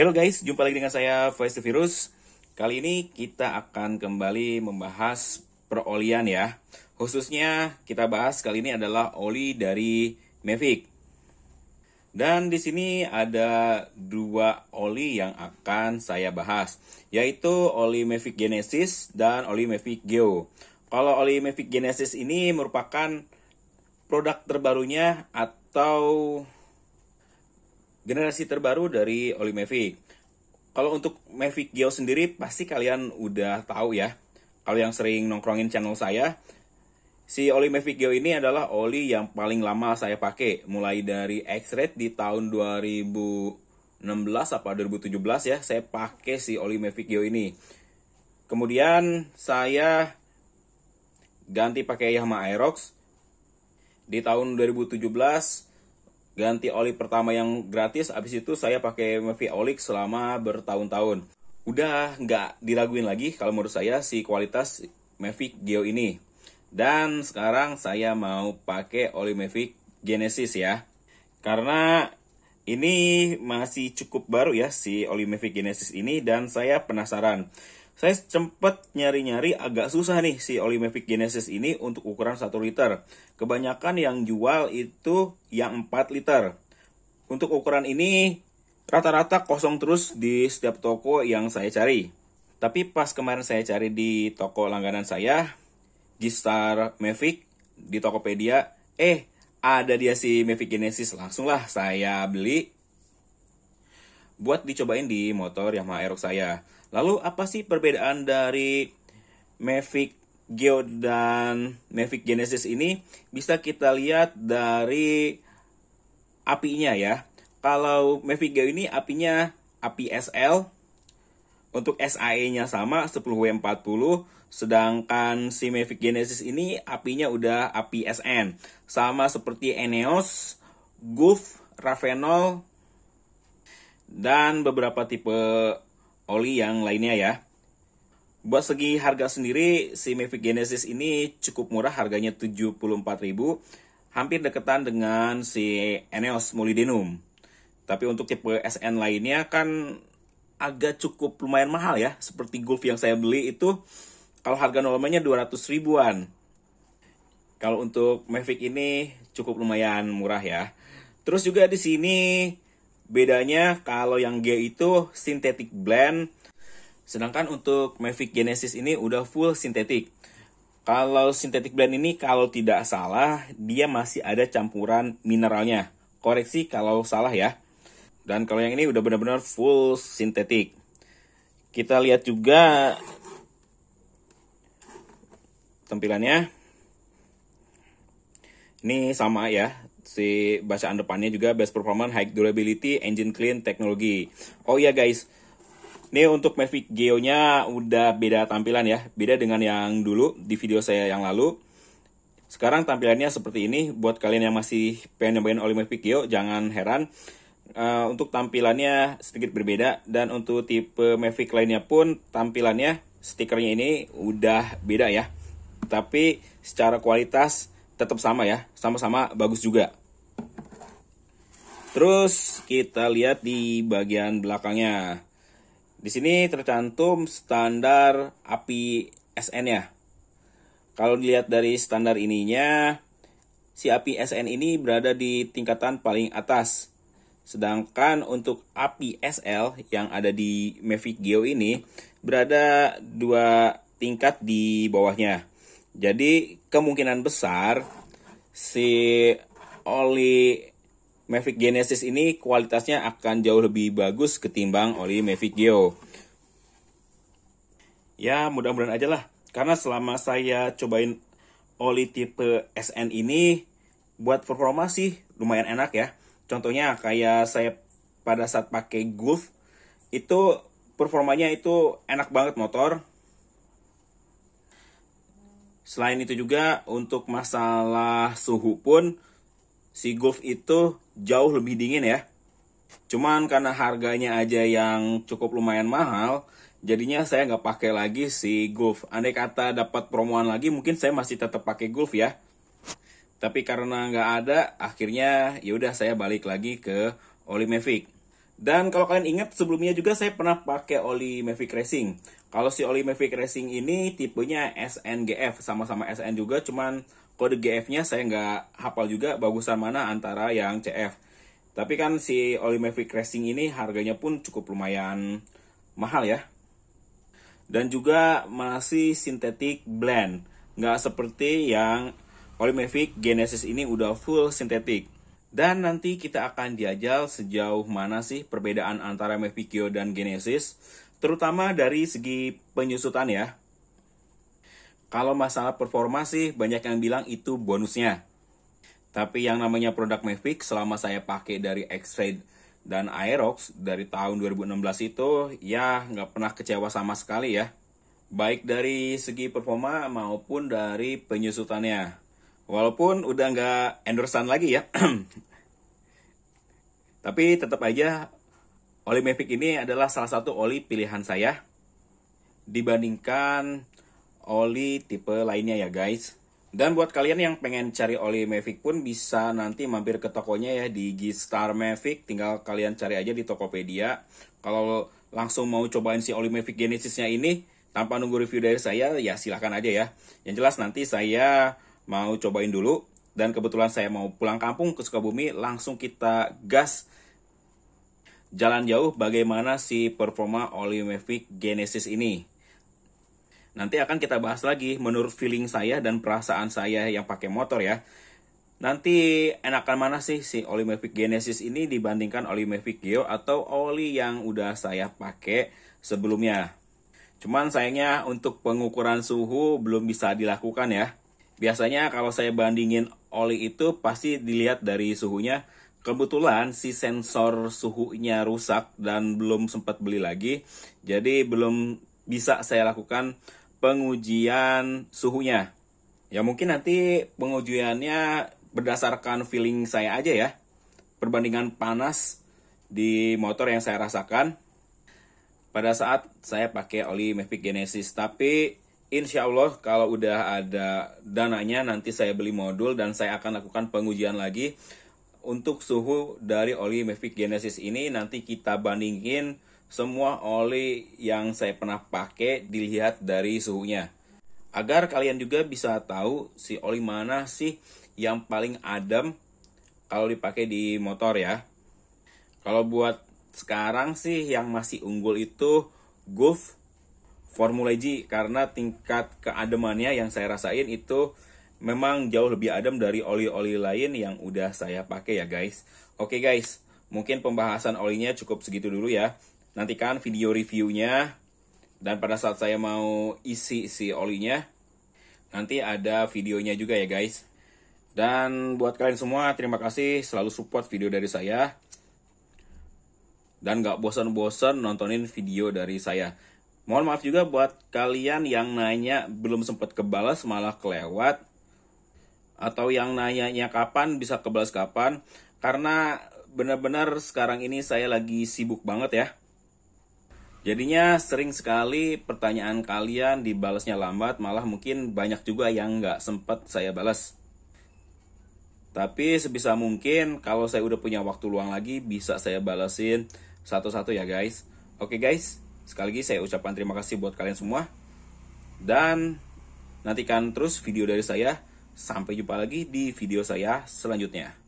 Halo guys, jumpa lagi dengan saya Voice the Virus. Kali ini kita akan kembali membahas perolian ya. Khususnya kita bahas kali ini adalah oli dari Mavic. Dan di sini ada dua oli yang akan saya bahas, yaitu oli Mavic Genesis dan oli Mavic Geo. Kalau oli Mavic Genesis ini merupakan produk terbarunya atau generasi terbaru dari oli Mavic. Kalau untuk Mavic Geo sendiri pasti kalian udah tahu ya. Kalau yang sering nongkrongin channel saya, si oli Mavic Geo ini adalah oli yang paling lama saya pakai. Mulai dari X-Red di tahun 2016 apa 2017 ya, saya pakai si oli Mavic Geo ini. Kemudian saya ganti pakai Yamaha Aerox di tahun 2017. Ganti oli pertama yang gratis, abis itu saya pakai Mavic Olix selama bertahun-tahun. Udah nggak diraguin lagi kalau menurut saya si kualitas Mavic Geo ini. Dan sekarang saya mau pakai oli Mavic Genesis ya. Karena ini masih cukup baru ya si oli Mavic Genesis ini, dan saya penasaran. Saya sempat nyari-nyari, agak susah nih si oli Mavic Genesis ini untuk ukuran 1 liter. Kebanyakan yang jual itu yang 4 liter. Untuk ukuran ini rata-rata kosong terus di setiap toko yang saya cari. Tapi pas kemarin saya cari di toko langganan saya, G-Star Mavic, di Tokopedia, ada dia si Mavic Genesis. Langsunglah saya beli buat dicobain di motor Yamaha Aerox saya. Lalu apa sih perbedaan dari Mavic Geo dan Mavic Genesis ini? Bisa kita lihat dari apinya ya. Kalau Mavic Geo ini apinya api SL. Untuk SAE-nya sama 10W40. Sedangkan si Mavic Genesis ini apinya udah api SN. Sama seperti Eneos, Gulf, Ravenol, dan beberapa tipe oli yang lainnya ya. Buat segi harga sendiri, si Mavic Genesis ini cukup murah, harganya 74.000, hampir deketan dengan si Eneos Molybdenum. Tapi untuk tipe SN lainnya kan agak cukup lumayan mahal ya. Seperti Gulf yang saya beli itu kalau harga normalnya 200 ribuan. Kalau untuk Mavic ini cukup lumayan murah ya. Terus juga di sini bedanya kalau yang G itu synthetic blend, sedangkan untuk Mavic Genesis ini udah full sintetik. Kalau synthetic blend ini kalau tidak salah dia masih ada campuran mineralnya. Koreksi kalau salah ya. Dan kalau yang ini udah benar-benar full sintetik. Kita lihat juga tampilannya. Ini sama ya. Si bacaan depannya juga best performance, high durability, engine clean technology. Oh iya guys, ini untuk Mavic Geo-nya udah beda tampilan ya. Beda dengan yang dulu di video saya yang lalu. Sekarang tampilannya seperti ini. Buat kalian yang masih pengen nyobain oli Mavic Geo, jangan heran. Untuk tampilannya sedikit berbeda. Dan untuk tipe Mavic lainnya pun tampilannya, stikernya ini udah beda ya. Tapi secara kualitas tetap sama ya. Sama-sama bagus juga. Terus kita lihat di bagian belakangnya. Di sini tercantum standar api SN ya. Kalau dilihat dari standar ininya, si api SN ini berada di tingkatan paling atas. Sedangkan untuk api SL yang ada di Mavic Geo ini berada 2 tingkat di bawahnya. Jadi kemungkinan besar si oli Mavic Genesis ini kualitasnya akan jauh lebih bagus ketimbang oli Mavic Geo. Ya mudah-mudahan aja lah. Karena selama saya cobain oli tipe SN ini, buat performa sih lumayan enak ya. Contohnya kayak saya pada saat pakai Gulf, itu performanya itu enak banget motor. Selain itu juga untuk masalah suhu pun, si Gulf itu jauh lebih dingin ya. Cuman karena harganya aja yang cukup lumayan mahal, jadinya saya nggak pakai lagi si Gulf. Andai kata dapat promoan lagi, mungkin saya masih tetap pakai Gulf ya. Tapi karena nggak ada, akhirnya yaudah saya balik lagi ke oli Mavic. Dan kalau kalian ingat sebelumnya juga saya pernah pakai oli Mavic Racing. Kalau si oli Mavic Racing ini tipenya SNGF, sama-sama SN juga, cuman kode GF-nya saya nggak hafal juga bagusan mana antara yang CF. Tapi kan si oli Mavic Racing ini harganya pun cukup lumayan mahal ya. Dan juga masih synthetic blend, nggak seperti yang oli Mavic Genesis ini udah full synthetic. Dan nanti kita akan jajal sejauh mana sih perbedaan antara Mavic Geo dan Genesis, terutama dari segi penyusutan ya. Kalau masalah performa sih banyak yang bilang itu bonusnya. Tapi yang namanya produk Mavic selama saya pakai dari X-Ride dan Aerox dari tahun 2016 itu ya nggak pernah kecewa sama sekali ya. Baik dari segi performa maupun dari penyusutannya. Walaupun udah nggak endorsean lagi ya. Tapi tetap aja oli Mavic ini adalah salah satu oli pilihan saya dibandingkan oli tipe lainnya ya guys. Dan buat kalian yang pengen cari oli Mavic pun bisa nanti mampir ke tokonya ya di G-Star Mavic. Tinggal kalian cari aja di Tokopedia. Kalau langsung mau cobain si oli Mavic Genesisnya ini tanpa nunggu review dari saya ya silahkan aja ya. Yang jelas nanti saya mau cobain dulu. Dan kebetulan saya mau pulang kampung ke Sukabumi, langsung kita gas jalan jauh bagaimana si performa oli Mavic Genesis ini. Nanti akan kita bahas lagi menurut feeling saya dan perasaan saya yang pakai motor ya. Nanti enakan mana sih si oli Mavic Genesis ini dibandingkan oli Mavic Geo atau oli yang udah saya pakai sebelumnya. Cuman sayangnya untuk pengukuran suhu belum bisa dilakukan ya. Biasanya kalau saya bandingin oli itu pasti dilihat dari suhunya. Kebetulan si sensor suhunya rusak dan belum sempat beli lagi. Jadi belum bisa saya lakukan pengujian suhunya. Ya mungkin nanti pengujiannya berdasarkan feeling saya aja ya. Perbandingan panas di motor yang saya rasakan pada saat saya pakai oli Mavic Genesis. Tapi insya Allah kalau udah ada dananya nanti saya beli modul dan saya akan lakukan pengujian lagi. Untuk suhu dari oli Mavic Genesis ini nanti kita bandingin semua oli yang saya pernah pakai dilihat dari suhunya. Agar kalian juga bisa tahu si oli mana sih yang paling adem kalau dipakai di motor ya. Kalau buat sekarang sih yang masih unggul itu Gulf Formula G karena tingkat keademannya yang saya rasain itu memang jauh lebih adem dari oli-oli lain yang udah saya pakai ya guys. Oke guys, mungkin pembahasan olinya cukup segitu dulu ya. Nantikan video reviewnya. Dan pada saat saya mau isi si olinya, nanti ada videonya juga ya guys. Dan buat kalian semua, terima kasih selalu support video dari saya. Dan gak bosan-bosan nontonin video dari saya. Mohon maaf juga buat kalian yang nanya belum sempat kebalas malah kelewat. Atau yang nanyanya kapan bisa kebalas kapan. Karena benar-benar sekarang ini saya lagi sibuk banget ya. Jadinya sering sekali pertanyaan kalian dibalasnya lambat. Malah mungkin banyak juga yang nggak sempat saya balas. Tapi sebisa mungkin kalau saya udah punya waktu luang lagi bisa saya balasin satu-satu ya guys. Oke guys, sekali lagi saya ucapkan terima kasih buat kalian semua. Dan nantikan terus video dari saya. Sampai jumpa lagi di video saya selanjutnya.